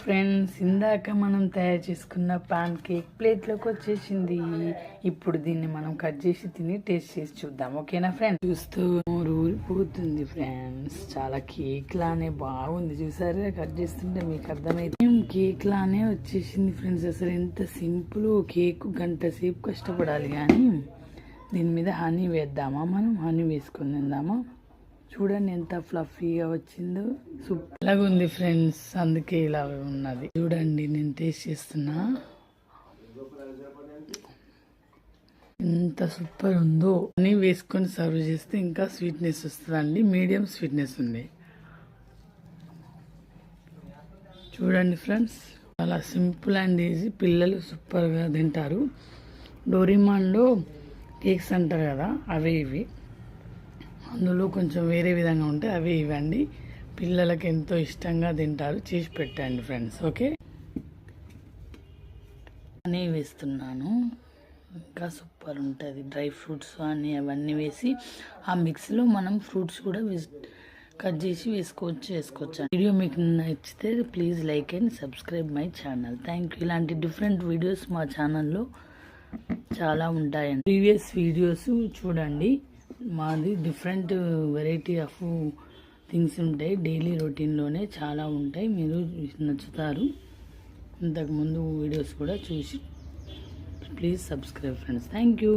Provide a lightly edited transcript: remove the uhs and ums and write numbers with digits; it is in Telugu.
ఫ్రెండ్స్, ఇందాక మనం తయారు చేసుకున్న పాన్ కేక్ ప్లేట్లోకి వచ్చేసింది. ఇప్పుడు దీన్ని మనం కట్ చేసి తిని టేస్ట్ చేసి చూద్దాం. ఓకేనా ఫ్రెండ్స్? చూస్తూ ఊరిపోతుంది ఫ్రెండ్స్. చాలా కేక్ లానే బాగుంది. చూసారా, కట్ చేస్తుంటే మీకు అర్థమైతే కేక్ లానే వచ్చేసింది ఫ్రెండ్స్. అసలు ఎంత సింపుల్ కేక్, గంట సేపు కష్టపడాలి. కానీ దీని మీద హనీ వేద్దామా? మనం హనీ వేసుకొని తిందామా? చూడండి ఎంత ఫ్లఫీగా వచ్చిందో. సూపర్గా ఉంది ఫ్రెండ్స్, అందుకే ఇలా ఉన్నది. చూడండి, నేను టేస్ట్ చేస్తున్నా. ఎంత సూపర్ ఉందో. అన్నీ వేసుకొని సర్వ్ చేస్తే ఇంకా స్వీట్నెస్ వస్తుందండి. మీడియం స్వీట్నెస్ ఉంది. చూడండి ఫ్రెండ్స్, చాలా సింపుల్ అండ్ ఈజీ. పిల్లలు సూపర్గా తింటారు. డోరీమాన్లో కేక్స్ అంటారు కదా, అవే ఇవి. అందులో కొంచెం వేరే విధంగా ఉంటే అవి ఇవ్వండి. పిల్లలకి ఎంతో ఇష్టంగా తింటారు. చేసి పెట్టండి ఫ్రెండ్స్. ఓకే, అని వేస్తున్నాను. ఇంకా సూపర్ ఉంటుంది. డ్రై ఫ్రూట్స్ అని అవన్నీ వేసి ఆ మిక్స్లో మనం ఫ్రూట్స్ కూడా కట్ చేసి వేసుకోవచ్చు. వీడియో మీకు నచ్చితే please like and subscribe my channel. Thank you. ఇలాంటి డిఫరెంట్ వీడియోస్ మా ఛానల్లో చాలా ఉంటాయండి. ప్రీవియస్ వీడియోస్ చూడండి. మాది డిఫరెంట్ వెరైటీ ఆఫ్ థింగ్స్ ఉంటాయి. డైలీ రొటీన్లోనే చాలా ఉంటాయి. మీరు నచ్చుతారు. ఇంతకుముందు వీడియోస్ కూడా చూసి please subscribe friends. Thank you.